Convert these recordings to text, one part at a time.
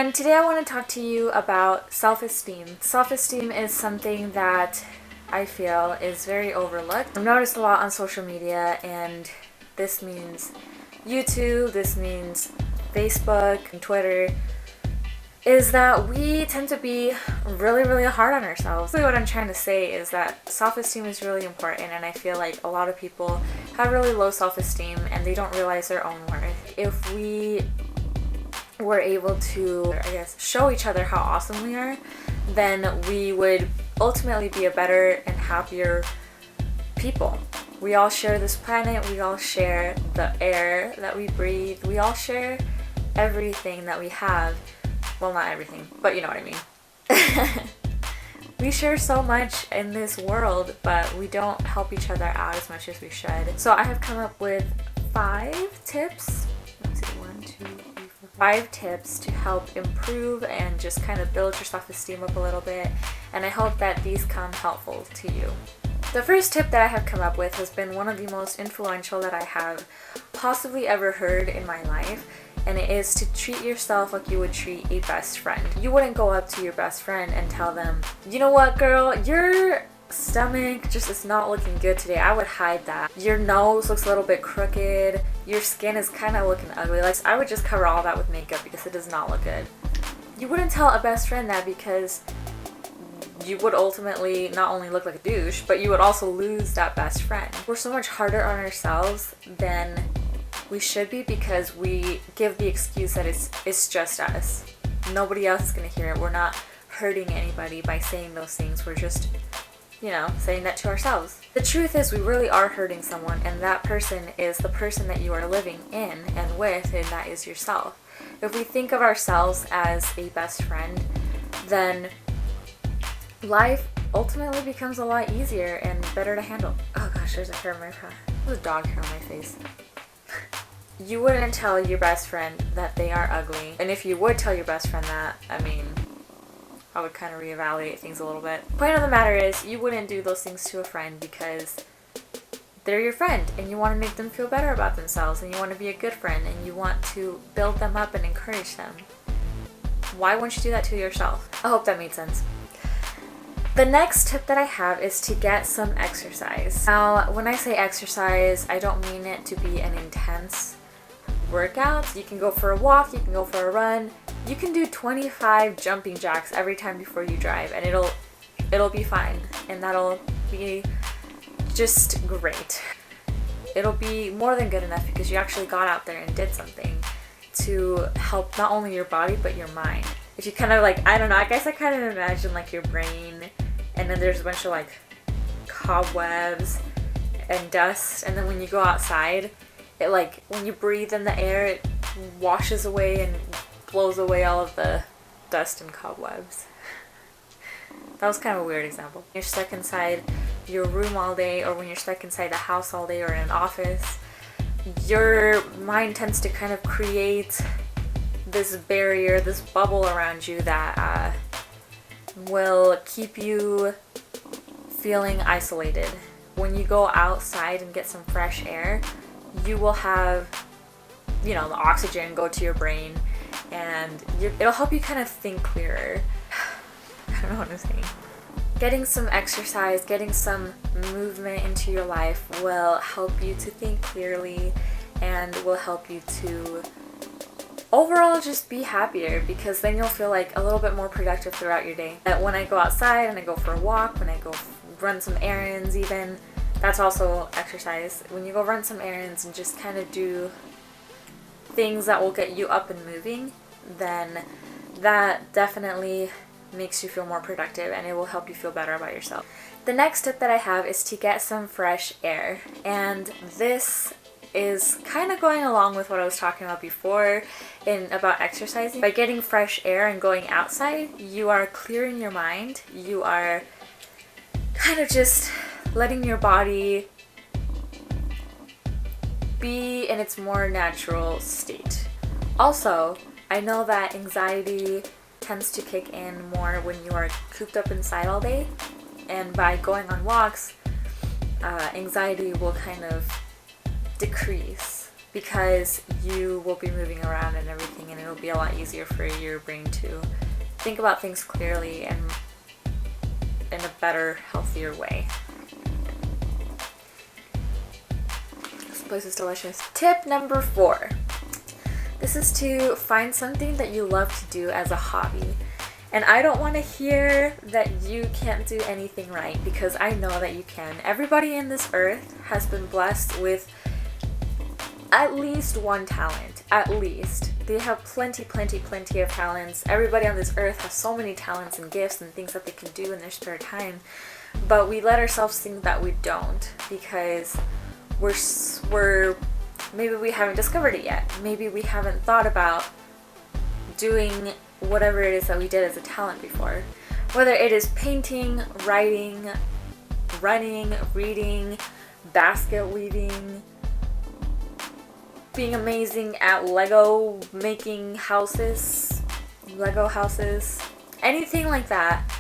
And today I want to talk to you about self-esteem. Self-esteem is something that I feel is very overlooked. I've noticed a lot on social media, and this means YouTube, this means Facebook and Twitter, is that we tend to be really hard on ourselves. What I'm trying to say is that self-esteem is really important, and I feel like a lot of people have really low self-esteem and they don't realize their own worth. If we were able to, show each other how awesome we are, then we would ultimately be a better and happier people. We all share this planet, we all share the air that we breathe, we all share everything that we have. Well, not everything, but you know what I mean. We share so much in this world, but we don't help each other out as much as we should. So I have come up with 5 tips. Let's see, 1, 2, 3, 4, 5 tips to help improve and just kind of build your self-esteem up a little bit. And I hope that these come helpful to you. The first tip that I have come up with has been one of the most influential that I have possibly ever heard in my life. And it is to treat yourself like you would treat a best friend. You wouldn't go up to your best friend and tell them, you know what, girl, your stomach just is not looking good today. I would hide that. Your nose looks a little bit crooked. Your skin is kind of looking ugly. Like, I would just cover all that with makeup because it does not look good. You wouldn't tell a best friend that because you would ultimately not only look like a douche, but you would also lose that best friend. We're so much harder on ourselves than we should be because we give the excuse that it's just us. Nobody else is going to hear it. We're not hurting anybody by saying those things. We're just, saying that to ourselves. The truth is we really are hurting someone, and that person is the person that you are living in and with, and that is yourself. If we think of ourselves as a best friend, then life ultimately becomes a lot easier and better to handle. Oh gosh, there's a hair in my face. There's a dog hair on my face. You wouldn't tell your best friend that they are ugly. And if you would tell your best friend that, I would kind of reevaluate things a little bit. Point of the matter is, you wouldn't do those things to a friend because they're your friend and you want to make them feel better about themselves and you want to be a good friend and you want to build them up and encourage them. Why wouldn't you do that to yourself? I hope that made sense. The next tip that I have is to get some exercise. Now, when I say exercise, I don't mean it to be an intense workout. You can go for a walk, you can go for a run, you can do 25 jumping jacks every time before you drive, and it'll be fine, and that'll be just great. It'll be more than good enough because you actually got out there and did something to help not only your body but your mind. If you kind of I guess I kind of imagine your brain, and then there's a bunch of cobwebs and dust, and then when you go outside, it when you breathe in the air, it washes away and blows away all of the dust and cobwebs. That was kind of a weird example. You're stuck inside your room all day, or when you're stuck inside the house all day or in an office, your mind tends to kind of create this barrier, this bubble around you that will keep you feeling isolated. When you go outside and get some fresh air, you will have, the oxygen go to your brain, and it'll help you kind of think clearer. I don't know what I'm saying. Getting some exercise, getting some movement into your life will help you to think clearly and will help you to overall just be happier, because then you'll feel a little bit more productive throughout your day. When I go outside and I go for a walk, when I go run some errands even, that's also exercise. When you go run some errands and just kind of do things that will get you up and moving, then that definitely makes you feel more productive and it will help you feel better about yourself. The next tip that I have is to get some fresh air, and this is kind of going along with what I was talking about before about exercising. By getting fresh air and going outside, you are clearing your mind. You are kind of just letting your body be in its more natural state. Also, I know that anxiety tends to kick in more when you are cooped up inside all day, and by going on walks, anxiety will kind of decrease because you will be moving around and everything, and it'll be a lot easier for your brain to think about things clearly and in a better, healthier way. This place is delicious. Tip number 4. This is to find something that you love to do as a hobby. And I don't want to hear that you can't do anything right, because I know that you can. Everybody in this earth has been blessed with at least one talent. At least. They have plenty of talents. Everybody on this earth has so many talents and gifts and things that they can do in their spare time. But we let ourselves think that we don't, because maybe we haven't discovered it yet. Maybe we haven't thought about doing whatever it is that we did as a talent before. Whether it is painting, writing, running, reading, basket weaving, being amazing at Lego making houses, Lego houses, anything like that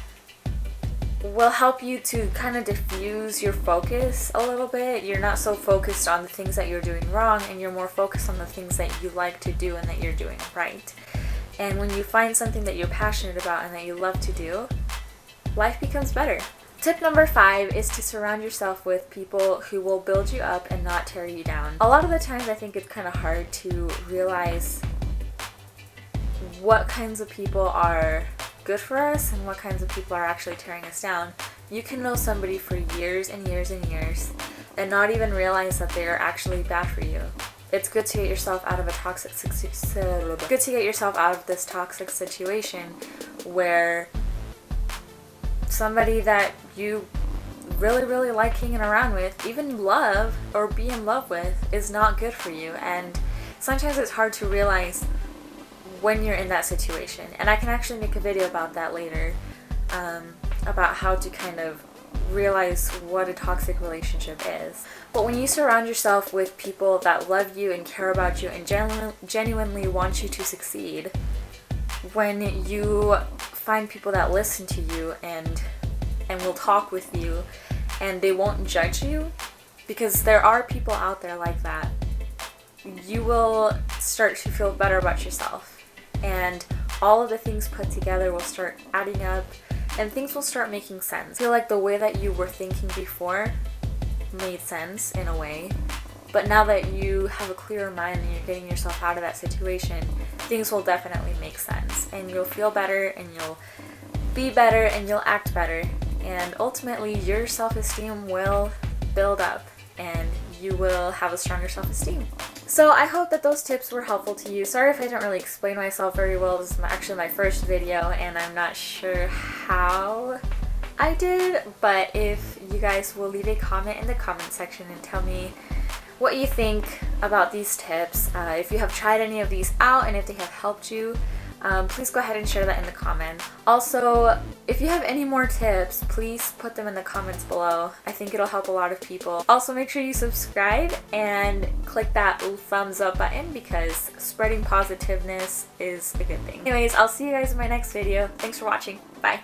will help you to kind of diffuse your focus a little bit. You're not so focused on the things that you're doing wrong, and you're more focused on the things that you like to do and that you're doing right. And when you find something that you're passionate about and that you love to do, life becomes better. Tip number 5 is to surround yourself with people who will build you up and not tear you down. A lot of the times I think it's kind of hard to realize what kinds of people are good for us and what kinds of people are actually tearing us down. You can know somebody for years and years and years and not even realize that they are actually bad for you. It's good to get yourself out of this toxic situation where somebody that you really like hanging around with, even love or be in love with, is not good for you. And sometimes it's hard to realize when you're in that situation. And I can actually make a video about that later, about how to kind of realize what a toxic relationship is. But when you surround yourself with people that love you and care about you and genuinely want you to succeed, when you find people that listen to you and will talk with you and they won't judge you, because there are people out there like that, you will start to feel better about yourself, and all of the things put together will start adding up and things will start making sense. I feel like the way that you were thinking before made sense in a way, but now that you have a clearer mind and you're getting yourself out of that situation, things will definitely make sense, and you'll feel better and you'll be better and you'll act better, and ultimately your self-esteem will build up and you will have a stronger self-esteem. So I hope that those tips were helpful to you. Sorry if I didn't really explain myself very well. This is actually my first video and I'm not sure how I did, but if you guys will leave a comment in the comment section and tell me what you think about these tips, if you have tried any of these out and if they have helped you, please go ahead and share that in the comments. Also, if you have any more tips, please put them in the comments below. I think it'll help a lot of people. Also, make sure you subscribe and click that thumbs up button, because spreading positiveness is a good thing. Anyways, I'll see you guys in my next video. Thanks for watching. Bye.